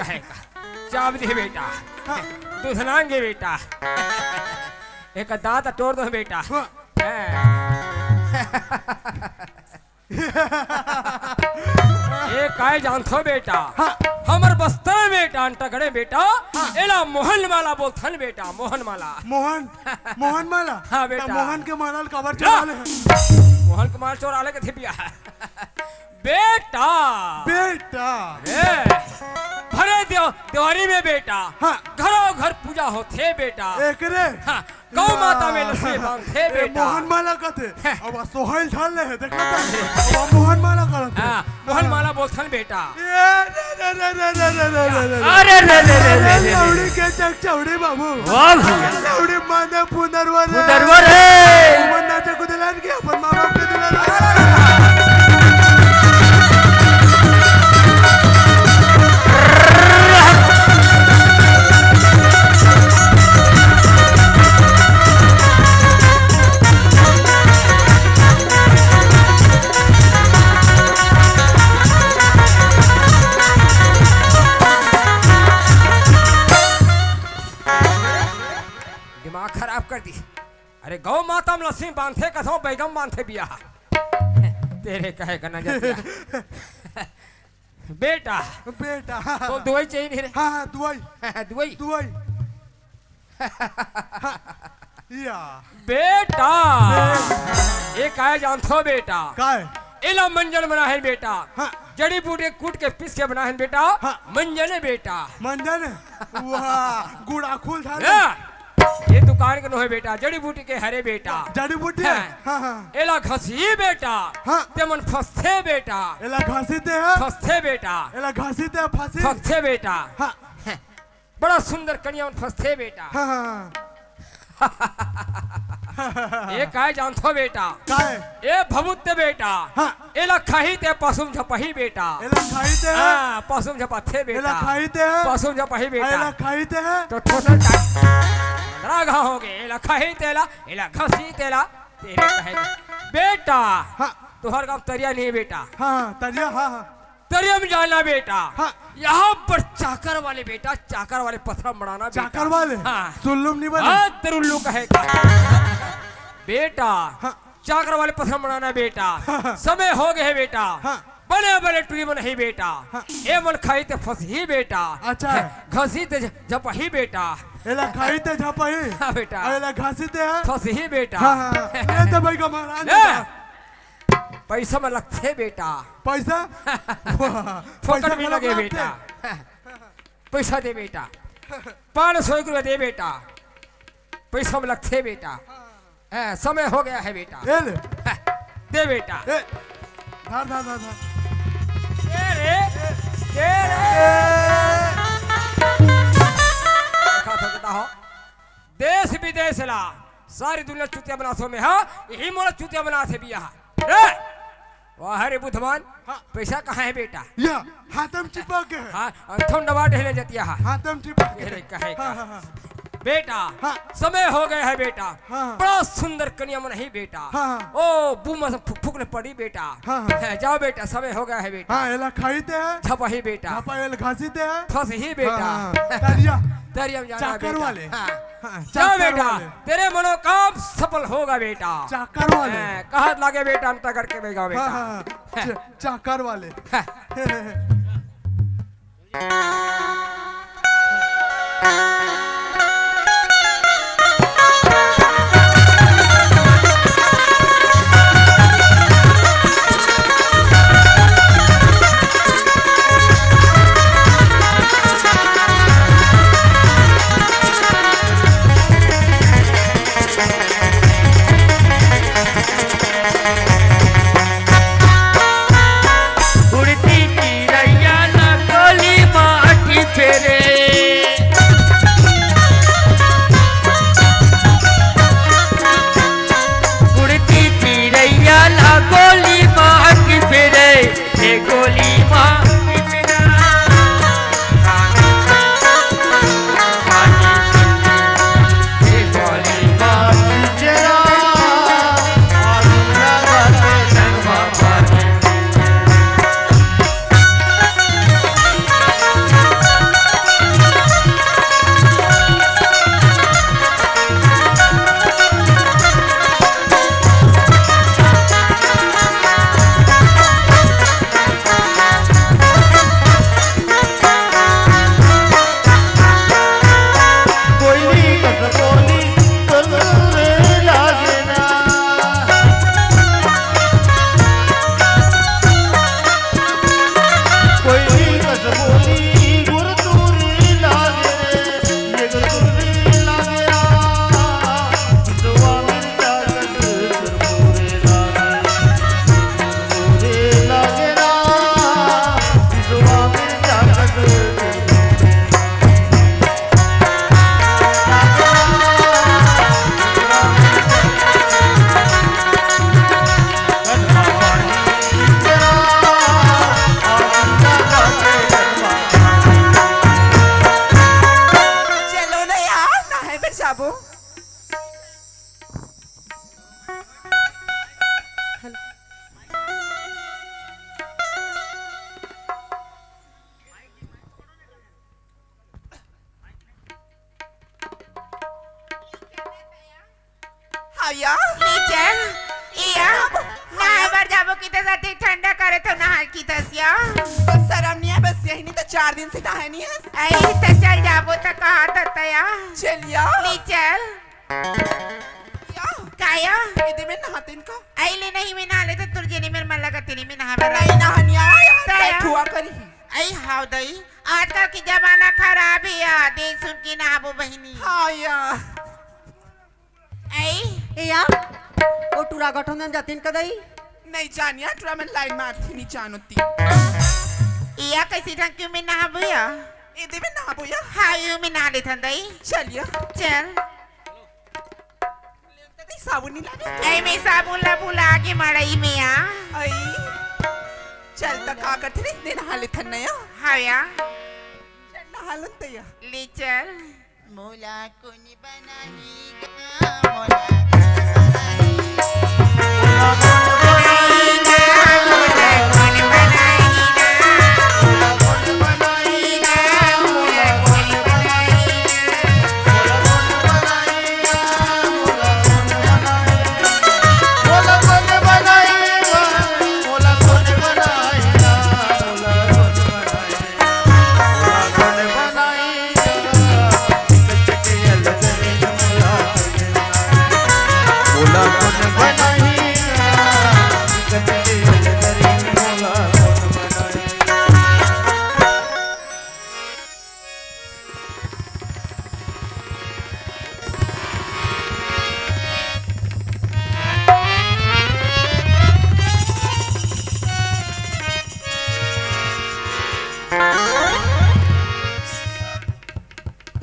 कहेगा चाप दे बेटा दूधनांगे बेटा एक दांत तोड़ दो बेटा एक काय जानथो बेटा हमर बस्तर बेटा अंटगड़े बेटा एला मोहन माला बोलथन बेटा मोहन माला मोहन माला हाँ बेटा मोहन के माला कवर चोराले मोहन के माल चोराले के थे बिया बेटा भरे दिवाली में बेटा घरों घर पूजा होते बेटा एकरे गौ माता में लस्सी बांधते बेटा मोहन माला कहते अब सोहल ढाल ले देखा अब मोहन माला करते मोहन माला बोलथन बेटा अरे लौड़ी के चौड़ी बाबू लौड़ी माने पुनर्वर मन्नाचे को दिलान के अपन माँ बाप के दिलान दिमाग खराब कर दी अरे गौ माता में लस्सी बांधे कथो बैगम बांधे बिया तेरे कहे का नजर बेटा तो दुआई चाहिए नहीं रे हाँ दुआई या बेटा एक आया जानथो बेटा काय इला मंजन बना है बेटा जड़ी बूटी कूट के पीस के बना है बेटा मंजन है बेटा मंजन वाह गुड़ा खुल था ये दुकान के नो है बेटा जड़ी बूटी के हरे बेटा जड़ी बूटी एला घसी बेटा ते मन फसथे बेटा एला घसीते है फसथे बेटा एला घसीते फसी फसथे बेटा बड़ा सुंदर कन्या मन फसथे बेटा ये काय जानथो बेटा काय ए भभूत बेटा एला खाहीते पसुम झपही बेटा एला खाईते है पसुम झपथे बेटा एला खाईते है पसुम झपही बेटा एला खाईते है तो थोड़ा रागा हो गए एला खाही तेला एला घसी तेला तेरे कहे बेटा तुहर गांव तरिया नहीं बेटा तरिया तरिया में जाना बेटा यहाँ पर चाकर वाले बेटा चाकर वाले पत्थर बनाना चाकर वाले सुल्लुम नहीं बने तरुल्लू कहेगा बेटा चाकर वाले पत्थर बनाना बेटा समय हो गए बेटा बने बने टुरी में नहीं बेटा ए मन खाई ते फंस ही बेटा अच्छा घसी ते जप ही बेटा एला खाई ते जप ही हाँ बेटा एला घसी ते फंस ही बेटा ये तो भाई का महाराज पैसा में लगते बेटा पैसा फोकट भी लगे बेटा पैसा दे बेटा 500 रुपया दे बेटा पैसा में लगते बेटा समय हो गया है बेटा दे बेटा धार देश विदेश ला सारी दुनिया चुतिया बनासों में यही मोला चुतिया बना थे बिया वाह रे बुधमान पैसा कहाँ है बेटा या हाथम चिपक के अंथम दबा ढेले जतिया हाथम चिपक के कहे बेटा समय हो गया है बेटा बड़ा सुंदर कन्या मन ही बेटा ओ बुमा फुकने पड़ी बेटा जाओ बेटा समय हो गया है बेटा एला खाईते है छपा ही बेटा एला घसीते है फंस ही बेटा तरिया में जाना चाकर वाले जाओ बेटा तेरे मनोकाम सफल होगा बेटा चाकर वाले कहा लागे बेटा अंता करके बेगा बेटा चाकर वाले उड़ती चिड़ैया ना गोली माटी फेरे आया नीचल इया नावर जाबो की तसाठी ठंडा करे तो नहा की तसिया बस शर्म नहीं है बस यही नहीं तो 4 दिन से नहाए नहीं है आई तो चल जाबो तो कहा तया चलिया नीचल काया इधर में नहाते इनको आईले नहीं में नहा ले तो तुरजे ने मेरे मन लगा तेरी में नहा बर नहीं नहानी आया ताया। बैठुआ करी आई हाउ दई आजकल की जमाना खराब है यार देख सुन के नहाबो बहिनी हाँ यार आई या ओ टुरा गठन जातीन कदई नहीं जानिया टुरा में लाइन मारती नहीं जानती इया कैसी ढंग क्यों में नहाबो या इधर में नहाबो या हाउ यू में नहा ले थंदई चलिया चल नहीं साबुन नहीं लागे आई में साबुन ला बुला के मड़ई में आ आई चल तक का करते नहीं दिन नहा ले थन्ना या हाउ या चल नहा लन तया ले चल मोला कोनी बनाई मोला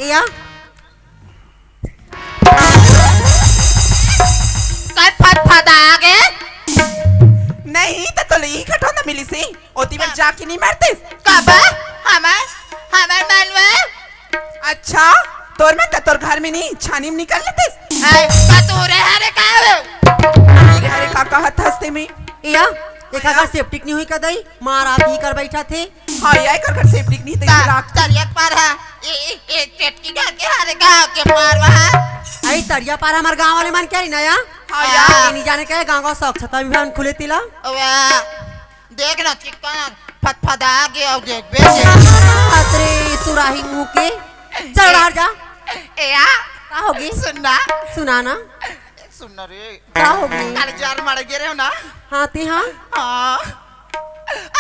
या काय फटफटागे नहीं तो यही कटो ना मिली से ओती में जाके नहीं मारते कब हमार मालवा अच्छा तोर में तोर घर में नहीं छानी में निकल लेते आई कतूरे हरे कावे अरे अरे काका हाथ हंसते में या एक अगर सेप्टिक नहीं हुई कदई मार आप ही कर बैठा थे हाँ यार कर सेफ्टिक नहीं तो ये राख तरियत पर है ए चटकी का के हरे गांव के मारवा आई तरिया पार हमार गांव वाले मन क्या नया हाँ यार यार नहीं जाने का गांव का शौक छता भी खुले तिला ओवा देख ना चिकन फटफटागे और देख बे अतरे सुराही मुंह के चल बाहर जा ए आ का होगी सुनना सुनाना सुन रे का होगी अरे जार मार गे रे ना हाँ ती हाँ हां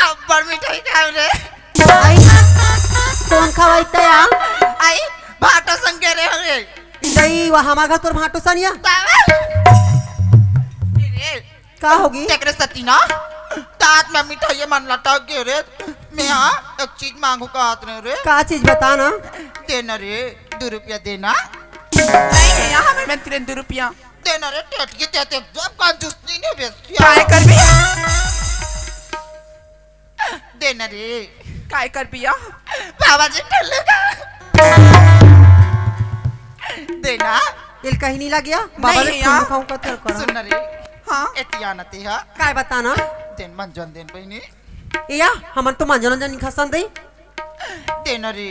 अब बड़ मिठाई खाओ रे आई कौन खवाई तया आई भाटो संगे रे रे गई वहाँ हमारा घर तोर भाटो सनिया का होगी तेरे सती ना तात में मिठाई मन लटक गे रे मैं हाँ एक चीज मांगू का हाथ रे का चीज बता ना देना रे 2 रुपया देना नहीं यहाँ हमें मैं 3 रुपया देना रे टेटकी देते एकदम कंजूस नहीं ने काय बेसिया कर भी देना रे काय कर पिया बाबा जी टल्ले का देना इल कहीं नहीं लग गया बाबा ने नहीं तुम यार। खाऊं का तेरे करा सुन रे हाँ एतिया नती हा काय बताना देन मन जन देन बहिनी या हमन तो मंजन जन खसन दई देना रे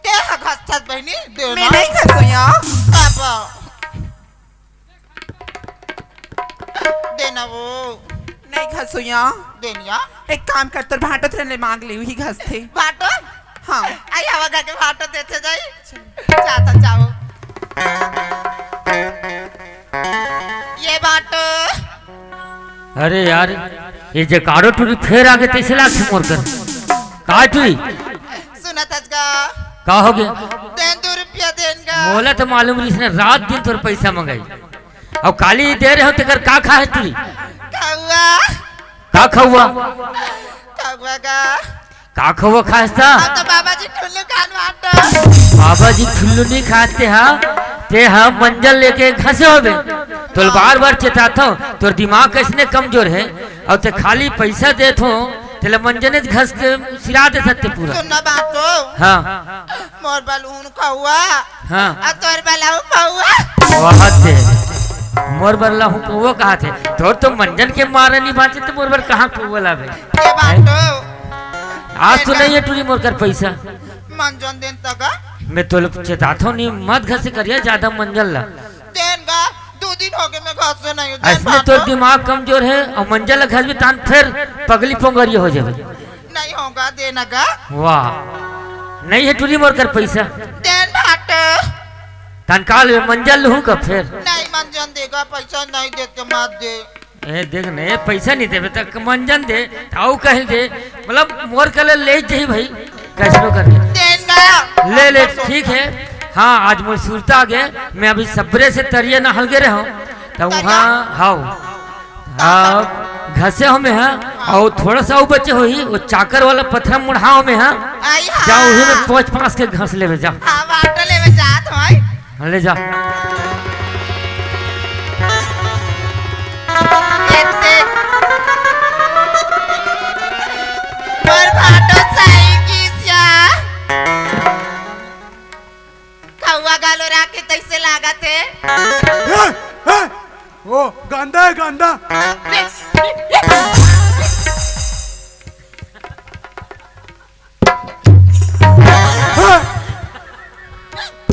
ते घसत बहिनी देना मैं नहीं खसो यहाँ बाबा देना वो नहीं खसो यहाँ देनिया एक काम कर तो भाटो तेरे मांग ले वही घस थे भाटो हाँ आई हवा का के भाटो देते जाई जाता जाओ ये भाटो अरे यार ये जे कारो टूरी फेर आगे तैसे लाख मोर कर का टूरी सुना तजगा का हो गया देन 2 रुपया देनगा बोला तो मालूम नहीं इसने रात दिन तोर पैसा मंगाई अब काली दे रहे हो तेकर का खा है टूरी खावा का खहुआ खावा का खहुआ खास्ता अब तो बाबा जी ठुल्लू खान भाटो बाबा जी ठुल्लू नहीं खाते हा ते हम मंजल लेके घसे होबे तो बार बार चेताता हूँ तोर दिमाग कैसने कमजोर है और ते खाली पैसा देत हो तेले मंजने घस के सिरा दे सकते पूरा सुनना बाटो हाँ मोर बलून खावा हाँ अब तोर बलाऊ खावा बहुत है मोर बरला हूँ वो कहा थे तोर तो मंजन के मारे नहीं बाँचे तो मोर बर कहाँ पुवला बे ये बाटो आज तो नहीं है टूरी मोर कर पैसा मंजन दिन तक मैं तो चेताता हूँ नहीं मत घर से करिए ज्यादा मंजन ला दिन का 2 दिन हो गए मैं घर से नहीं हूँ ऐसे तो दिमाग कमजोर है और मंजन ला घर में तान फिर पगली पोंगरिया हो जाए नहीं होगा देना का वाह नहीं है टूरी मोर कर पैसा दिन बाटो तनकाल में मंजन लूँ का फिर नहीं मंजन देगा पैसा नहीं देते मत दे ए देख ने पैसा नहीं देवे तक मंजन दे ताऊ कह दे मतलब मोर कल ले जाही भाई कैसे कर दिन का ले ले ठीक है हाँ आज मोर सूरता आ गया मैं अभी सबरे से तरिए न हल गए हूँ तो वहाँ हाँ घसे हो में हाँ और थोड़ा सा बचे हो ही वो चाकर वाला पत्थर मुढ़ाओ में हाँ आई जाओ उही में पोछ पास के घस ले जाओ हाँ बाटो ले में जात भाई ले जा इतने पर बाटो सही किसिया कौवा गालो राके तैसे लागत है वो गंदा है गंदा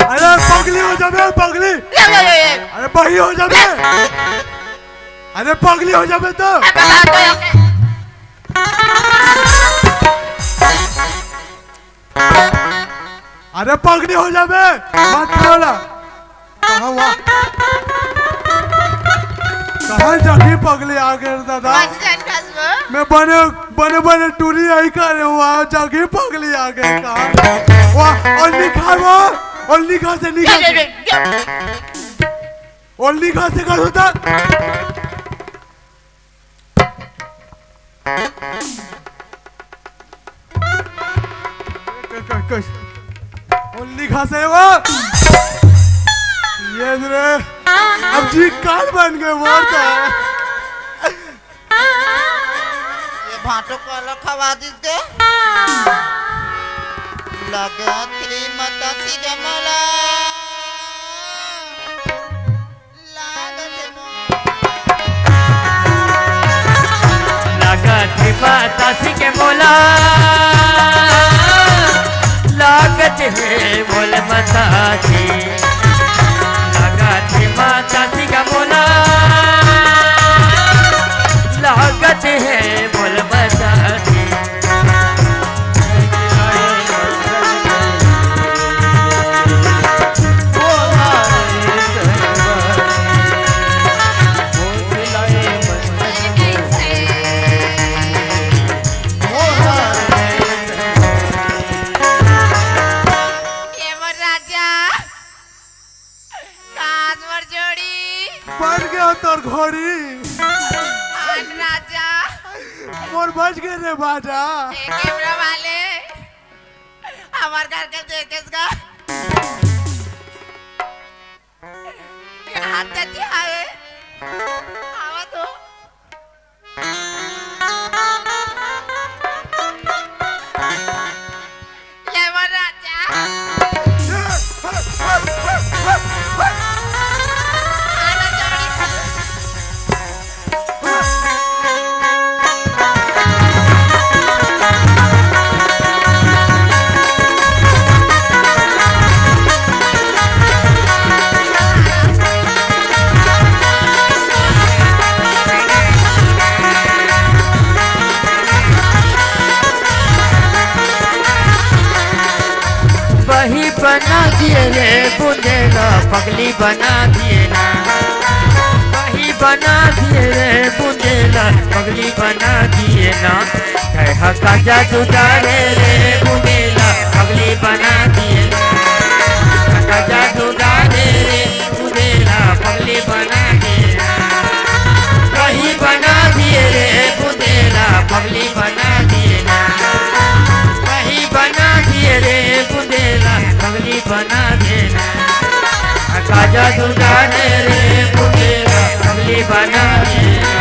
अरे पगली हो जाबे पगली अरे बही हो जाबे अरे पगली हो जाबे तो अरे पगली हो जाबे मत बोला कहाँ हुआ कहाँ जाके पगली आ गए दादा मंजन कसबो मैं बने बने बने टूरी आई करे वहाँ जाके पगली आ गए कहाँ वाह और लिखा वो और लिखा से और लिखा से कर होता और लिखा से वो ये रे अब जी काल बन गए वो तो ये भाटो को खवा दी दे लगती मत सीधे मला लागत माता सी के बोला लागत है बोल माता जी लागत माता सी का बोला लागत है बोल माता जी बन गया तोर घोड़ी राजा मोर बच गए रे बाजा कैमरा वाले हमार घर के देखेगा हाथ तक आवे आवा तो लेमन राजा आना जोड़ी वही बना दिए रे बुंदेला पगली बना दिए ना वही बना दिए रे बुंदेला पगली बना दिए ना कह का जादू डाले रे बुंदेला पगली बना दिए का जादू डाले रे बुंदेला पगली बना दिए वही बना दिए रे बुंदेला पगली बना दिए ना वही बना दिए रे बुंदेला पगली बना देना काजा दुजाने रे बुंदेला पगली बना देना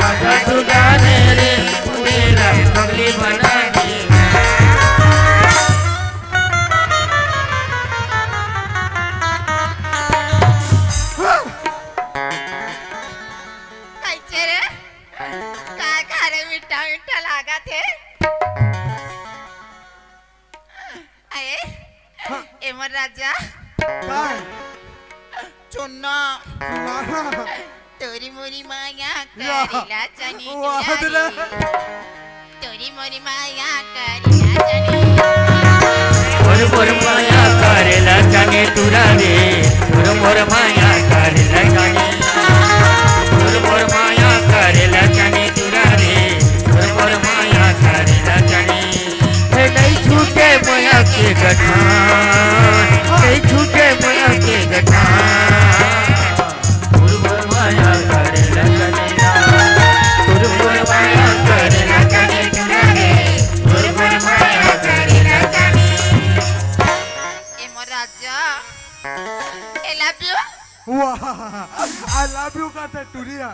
काजा दुजाने रे बुंदेला पगली बना देना स्वागत है अरे ए मोर राजा काय चुन्ना सुना तोरी मोरी माया या. करीला चनी वाह तुला. तोरी मोरी माया करीला चनी मोर माया करेला जाने तुरा रे मोर माया करेला जाने मोर माया करेला जाने तुरा रे मोर माया करेला जाने हे नहीं छूटे माया के गठान नहीं छूटे माया के गठान मोर माया करेला जाने मोर माया करेला जाने तुरा रे मोर माया करेला जाने ए मोर राजा I love you वाह आई लव यू का टुरिया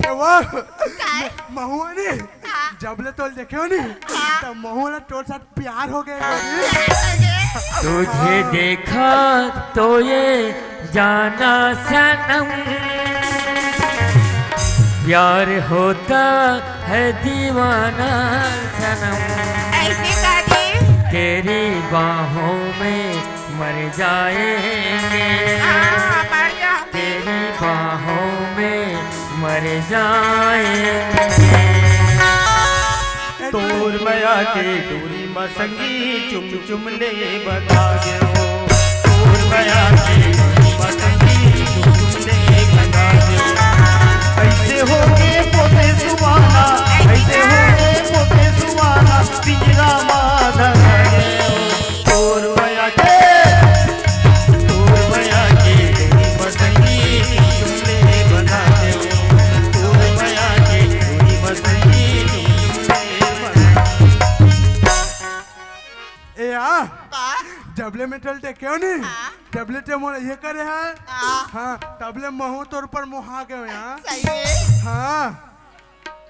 ए वाह काय महुआ ने हाँ. जबले तोल देखे नी हाँ. तो महुआ ने तोर साथ प्यार हो गए तुझे देखा तो ये जाना सनम प्यार होता है दीवाना सनम ऐसे काजी तेरी बाहों में मर जाएंगे मर जाऊंगी तेरी बाहों में मर जाएंगे तोर मया के डोरी मसंगी चुम चुम ले बता गयो तोर मया के डोरी मसंगी चुम चुम ले बता गयो ऐसे हो के पोते सुवाना ऐसे हो के पोते सुवाना पिंजरा माधर गयो तोर मया के डोरी मसंगी चुम ले बता गयो तोर मया के डोरी मसंगी ए आ जबले में टल देखे नी हाँ. जबले ते मोर ये करे है हाँ. हाँ तबले महू तोर पर मुहा गए यहाँ सही है हाँ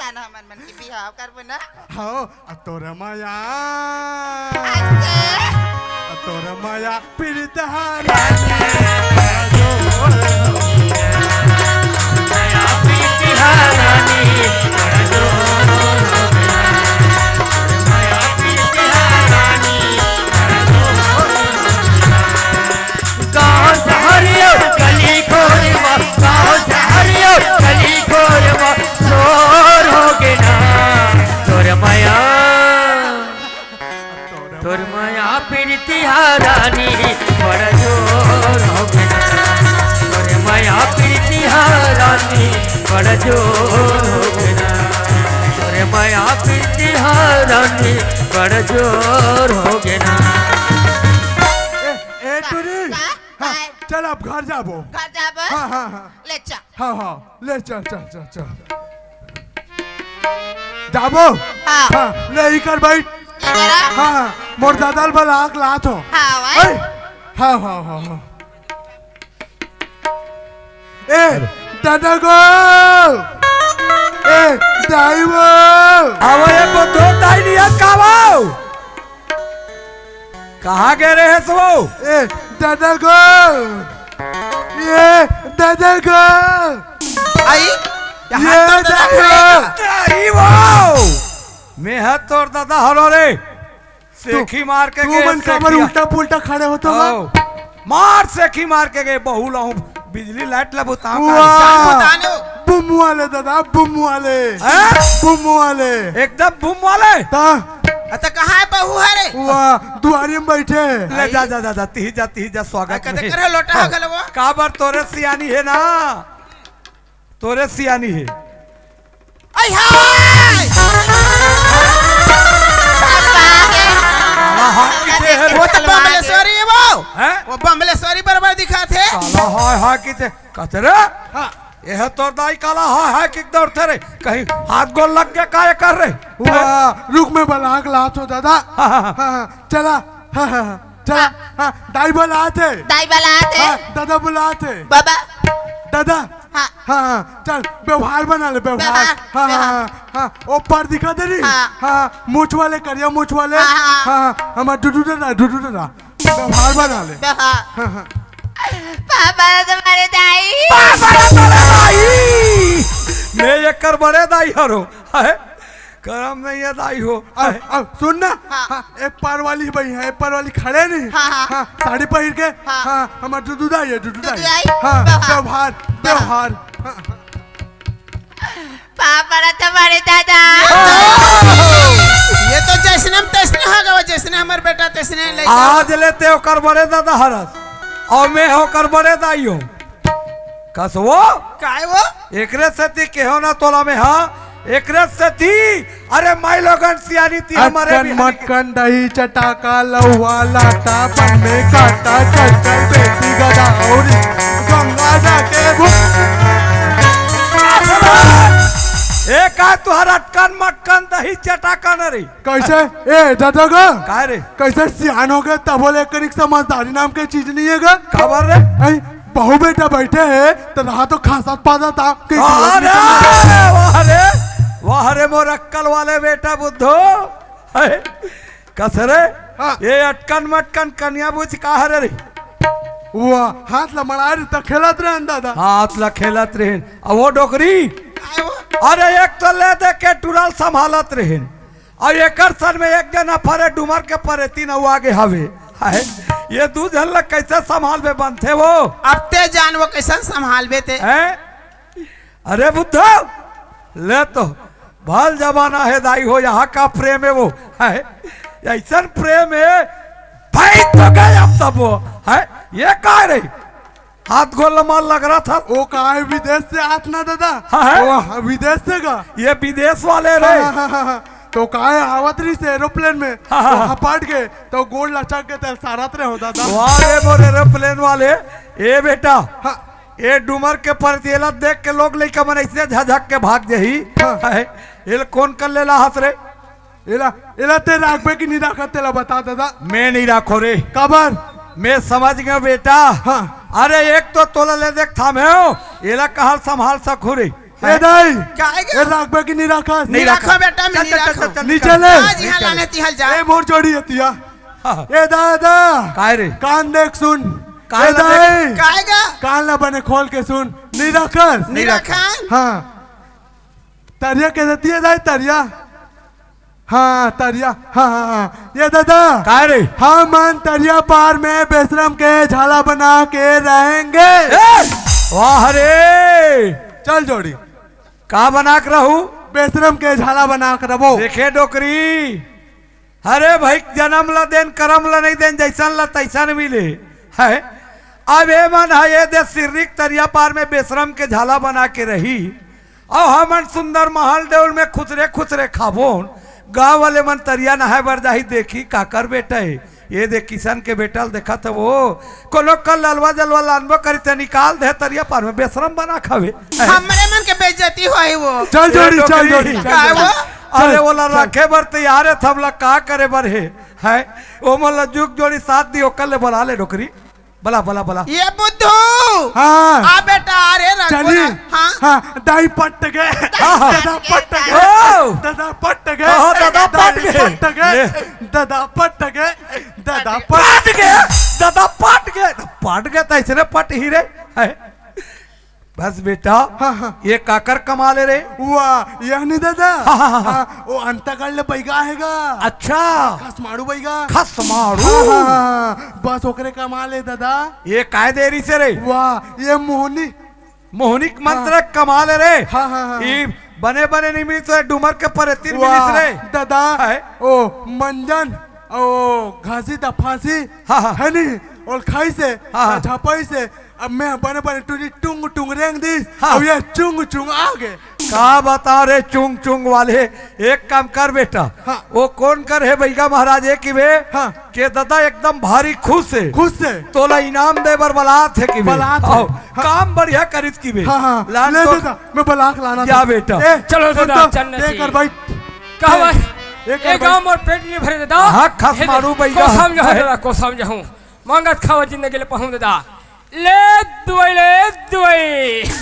ताना मन मन की बिहाव कर बना हाँ तोर माया ऐसे तोर माया पीड़ित हार तोर माया पीड़िती हारानी बड़ा जोर हो गया तोर माया पीड़िती हारानी बड़ा जोर हो गया तोर माया पीड़िती हारानी बड़ा जोर हो गया ए टुरी हाँ चल अब घर जाबो घर जाब हाँ हाँ हाँ ले चल हाँ हाँ ले चल चल चल चल जाबो हाँ. हाँ ले ही कर बैठ इधर आ. हाँ मोर दादाल बल आग लात हो हाँ ए, भाई हाँ हाँ हाँ हाँ ए दादा गो ए दाई वो हमारे को दो ताई नहीं है कावाओ कहाँ गए रहे सो ए दादा गो ये दादा गो आई ये दादा ताई वो मैं है तोर दादा हरो रे सेखी मार के तू गए मन काबर उल्टा पुल्टा खड़े हो तो मार सेखी मार के गए बहु लाऊं बिजली लाइट ला बुताऊं बुम वाले दादा बुम वाले बुम वाले एकदम बूम वाले ता अच्छा कहाँ है बहू है रे वाह दुआरी में बैठे ले जा जा जा जा ती जा स्वागत कदे में करे लोटा हो गल वो काबर तोरे सियानी है ना तोरे सियानी है आई हाय वो तो बमलेश्वरी है वो बमलेश्वरी बराबर दिखा थे काला हाय हाय किते कचरे यह तोर दाई काला हाय हाय किक दौड़ते रे कहीं हाथ गोल लग गया काय कर रहे वाह रुक में बलाक लात हो दादा हाँ चला चला दाई बुलाते दाई वाला आते दादा बुलाते बाबा दादा हाँ. हाँ चल व्यवहार बना ले व्यवहार व्यवहार, हाँ हाँ हाँ ऊपर दिखा दे रही हाँ. हाँ मूछ वाले करिया मूछ वाले हाँ, हाँ. हाँ हमारा डुडू डरा व्यवहार बना ले हाँ हाँ हाँ पापा तुम्हारे दाई मैं ये कर बड़े दाई हरो है करम नहीं है दाई हो। अब सुन ना, हाँ, एक पार वाली भाई है, एक पार वाली खड़े नहीं, हाँ, साड़ी पहन के, हाँ, हमारे दुदू दाई है, दुदू दाई, हाँ, व्यवहार व्यवहार। पापा तुम्हारे दादा ये तो जैसने हम तैसने होगा, वो जैसने हमारे बेटा तैसने ले आज लेते हो कर बड़े दादा हरस और मैं हो कर बड़े दाई हो कस वो काय वो एकरे से थी केहो ना तोला में, हाँ एकरे से थी। अरे माई लोगन सियानी थी हमारे भी मटकन दही चटाका लहुआ लाटा पन में काटा चटकल बेटी गदा और गंगा जाके एक आ तुहरा अटकन मटकन दही चटाका न रही कैसे ए दादा गा काय रे कैसे सियान हो गए तब बोले कनिक समझदारी नाम की चीज नहीं है गा खबर रे बहू बेटा बैठे है तो रहा तो खासा पादा था वाह रे मोर अक्कल वाले बेटा बुद्धो कसरे ये अटकन मटकन कन्या बुझ कहा रे वाह हाथ लमड़ा रही तो खेलत रहे दादा हाथ ला खेलत रहे अब वो डोकरी अरे एक तो ले दे के टुरल संभालत रहे और एक सन में एक जना फरे डुमर के परे तीन आगे हवे ये दू जन लग कैसे संभाल में बनते वो अब ते जान वो कैसे संभाल बेते अरे बुद्धो ले तो भल जमाना है दाई हो यहाँ का प्रेम है वो है ऐसा प्रेम है भाई तो गए अब तब वो है ये कह रही हाथ गोल माल लग रहा था वो कहा है विदेश से हाथ ना दादा हाँ विदेश से का ये विदेश वाले रहे तो कहा है आवत रही से एरोप्लेन में तो हपाट गए तो गोल लचक के तेल सारत रहे होता था वाह मोर एरोप्लेन वाले ए बेटा ये डुमर के परतेला देख के लोग लेकर मन ऐसे झझक के भाग जाही ये कौन कर लेला हाथ रे इला ते राखबे की नहीं राखत तेला बता दादा मैं नहीं राखो रे कबर मैं समझ गया बेटा अरे एक तो तोला ले देख थामे हो एला कहल संभाल सकू रे ए दाई काहेगा राखबे की नहीं राखा नहीं रखो बेटा मैं नहीं रखो नीचे ले आज यहाँ लाने तिहल जा ए मोर जोड़ी हतिया ए दादा काय रे कान देख सुन कान देख काहेगा कान ला बने खोल के सुन नहीं रखस नहीं रखा हाँ तरिया के देती है दाई तरिया हाँ तरिया हाँ ये दादा काय रे हम मन तरिया पार में बेशरम के झाला बना के रहेंगे वाह रे चल जोड़ी का बना कर रहू बेशरम के झाला बना कर रहो देखे डोकरी अरे भाई जन्म ला देन करम ला नहीं देन जैसन ला तैसन मिले है अब ये मन है ये दे सिर्रिक तरिया पार में बेशरम के झाला बना के रही और हमन सुंदर महल देउल में खुसरे खुसरे खाबोन गांव वाले मन तरिया नहाय बर जाही देखी काकर बेटा है ये देख किसान के बेटा देखा था वो कोनो कल ललवा जलवा लानबो करी ते निकाल दे तरिया पार में बेशरम बना खावे हमरे मन के बेइज्जती होई वो चल जोड़ी चल जोड़ी काय वो अरे वो रखे बर तैयार है थम ला का करे बर है वो मन जुग जोड़ी साथ दियो कल बोला ले डोकरी बला बला बला ये बुद्धू हाँ आ बेटा अरे चली हाँ हाँ दाई पट गए दादा पट गए दादा पट गए दादा पट गए दादा पट गए दादा पट गए दादा पट गए तो इसने पट ही रे है बस बेटा ये काकर कमा ले रे वाह यह नहीं दादा वो अंतकाल ले बैगा हैगा अच्छा खस मारू बैगा खस मारू बस ओकरे कमा ले दादा ये काय देरी से रे वाह ये मोहनिक मंत्र कमा ले रे ये बने बने नहीं मिली तो डुमर के पर तीन मिली रे दादा ओ मंजन ओ घासी दा फांसी है नहीं और खाई से झापाई से अब मैं बने बने टूरी टुंग टुंग रेंग दी अब ये चुंग चुंग आ गए का बता रे चुंग चुंग वाले एक काम कर बेटा वो कौन कर है भैया महाराज की वे के दादा एकदम भारी खुश है तोला इनाम दे बर बलात है कि बलात काम बढ़िया करित की वे लाने दादा मैं बलाक लाना क्या बेटा चलो दादा चलने कर भाई कहा एक गांव मोर पेट नहीं भरे दादा हाँ खस मारू भैया को समझो दादा को समझो मांगत खावा जिंदगी ले पहुं दादा ले दुई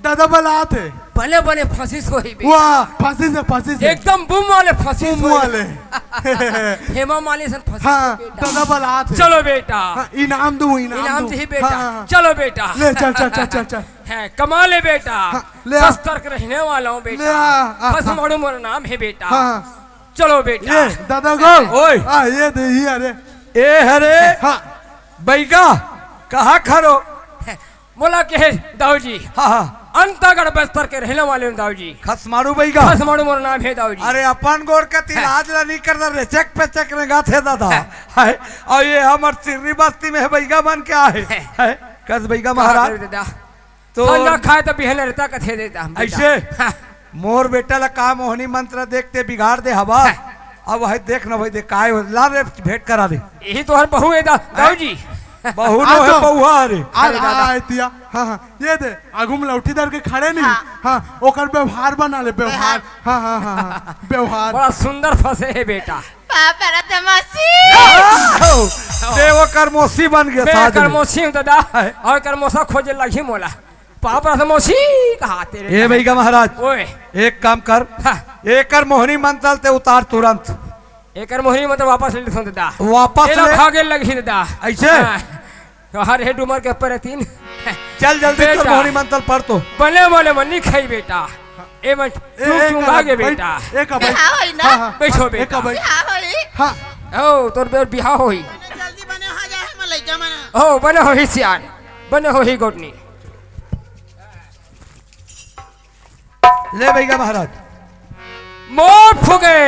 दादा बलात है भले बने फांसी सोई वाह फांसी से एकदम बूम वाले फांसी वाले हेमा मालिनी सन फंस हाँ बेटा दादा बलात है। चलो बेटा हाँ, इनाम दूँ इनाम दूँ। दे बेटा हाँ, हाँ, चलो बेटा ले चल चल चल चल चल है कमा ले बेटा ले आ। बस्तर के रहने वाला हूँ ले बेटा आ। खसमाड़ू मेरा नाम है बेटा हाँ चलो बेटा ये दादा गो ओए हाँ ये दे ये अरे ए हरे हाँ बैगा कहाँ खरो? बोला के है दाऊ जी हाँ हाँ अंतगढ़ बस्तर के रहने वाले हूँ दाऊ जी खसमारू बैगा। खसमाड़ू मेरा नाम है दाऊ जी अरे अपन गोर का तिलाज ला नहीं करता रे चेक पे चेक रेगा थे दादा है और ये हमर सिर्री बस्ती में है बैगा बन के आए है कस बैगा महाराज दादा तो संजा खाए तो बिहन रहता कथे देता हम बेटा। ऐसे हाँ, मोर बेटा ला का मोहनी मंत्र देखते बिगाड़ दे हवा अब है देख ना भाई देख काय हो ला रे भेंट करा दे यही तो हर बहू है दाऊ जी बहु नो है बहुआ रे आज आयतिया हाँ हाँ ये दे आगुम लौटी दर के खड़े नहीं हाँ ओकर व्यवहार बना ले व्यवहार हाँ हाँ हाँ हाँ व्यवहार बड़ा सुंदर फंसे है बेटा पापा रहते मौसी देव करमोसी बन गया मैं साथ में। करमोसी हूँ दादा और करमोसा खोजे लगी मोला पाप रहा मौसी कहा तेरे ए भैया महाराज ओए एक काम कर एक कर मोहनी मंत्र ते उतार तुरंत एकर मोहनी मतलब वापस ले लेते दादा वापस तेरा ले भागे लगी दादा ऐसे? तो हर हेड उमर के ऊपर है तीन चल जल्दी कर बेटा। मोहनी मंत्र पढ़ तो बने बोले मन्नी खाई बेटा ए मन चुप भागे बेटा एक भाई बिहाव होई ना हाँ हाँ बैठो एक बेटा भाई बिहाव होई हाँ ओ तोर बेर बिहाव होई जल्दी बने हो जाए हम लइका मना ओ बने हो ही सियान बने हो ही गोटनी ले भैया महाराज मोट फुगे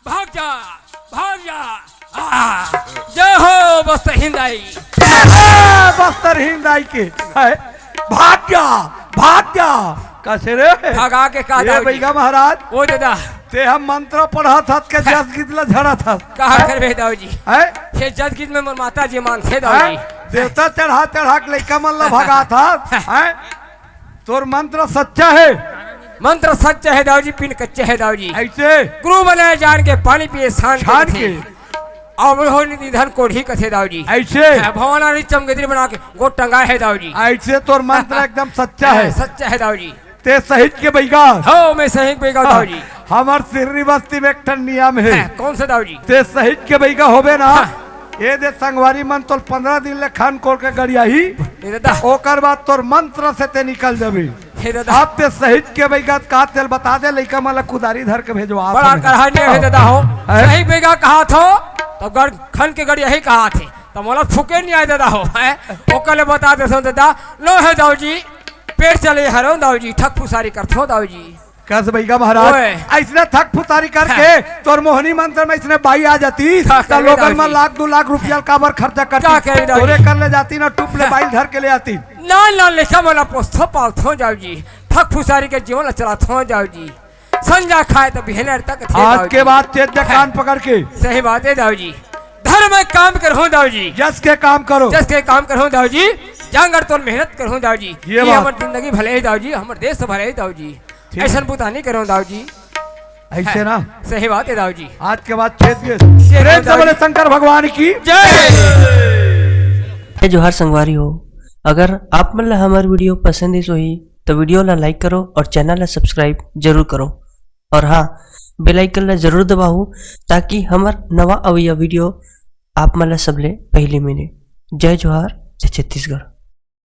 भाग जा भाग जा जय हो बस्तर हिंदाई बस्तर हिंदाई के है भाग जा कैसे रे भागा के कहा ये दाऊ जी? भैया महाराज ओ दादा ते हम मंत्र पढ़ा था के जस गीतला झड़ा था कहा करबे दाऊ जी है ये जज गीत में मोर माता जी मान थे दाऊ जी देवता चढ़ा चढ़ा के लइका मन ला भगा था है तोर मंत्र सच्चा है मंत्र सच्चा है दाऊ जी पिन कच्चे है दाऊ जी ऐसे गुरु बनाए जान के पानी पिए शान छान के और हो निधन कोढ़ी कथे दाऊ जी ऐसे भवानी चमगदरी बना के गोट टंगा है दाऊ जी ऐसे तोर मंत्र एकदम सच्चा है सच्चा है दाऊ जी ते सहित के बैगा हो मैं सही बेगा दाऊ जी हमार सिरनी बस्ती में एक ठन नियम है कौन सा दाऊ जी ते सहित के बैगा होबे ना ये दे संगवारी मन तोर 15 दिन ले खान कोर के गड़िया ही हे दादा ओकर बाद तोर मंत्र से ते निकल जाबे हे दादा आप ते सहित के बैगा का तेल बता दे लइका मला कुदारी धर के भेजवा बड़ा कहानी है दादा हो है? सही बेगा कहा थो तो गढ़ खन के गड़िया ही कहा थे तो मोला फुके नहीं आए दादा हो है ओकले बता दे सो दादा लो है दाऊ जी पेट चले हरो दाऊ जी ठक फुसारी करथो दाऊ जी कस भैया महाराज ओए। ऐसने थक फुतारी करके तोर मोहनी मंत्र में इसने बाई आ जाती क्या तो करे लोगन दाऊ में जी? 1-2 लाख रुपया काबर खर्चा क्या करती करे दाऊ तोरे जी? कर ले जाती ना टूप ले बाइल धर के ले आती ना ना लिखा मोला पोस्थो पालथो जाऊ जी ठक फुसारी के जीवन चलाथो जाऊ जी संजा खाए तो बिहनर तक थे आज दाऊ के जी। बाद चेत जा कान पकड़ के सही बात है दाऊ जी धर्म में काम करहूं दाऊ जी जस के काम करो जस के काम करहूं दाऊ जी जांगर तो मेहनत करहूं दाऊ जी ये बात। हमर जिंदगी भले ही दाऊ जी हमर देश भले ही दाऊ जी ठीक। ऐसा बुता नहीं करहूं दाऊ जी ऐसे ना सही बात है दाऊ जी आज के बाद चेत के प्रेम से बोले शंकर भगवान की जय जोहार संगवारी हो अगर आप मन ला हमार वीडियो पसंद है सोही तो वीडियो ला लाइक करो और चैनल ला सब्सक्राइब जरूर करो और हाँ बेल आइकन ला जरूर दबाओ ताकि हमार नवा अवैया वीडियो आप मन ला सबले पहले मिले। जय जोहार जय छत्तीसगढ़।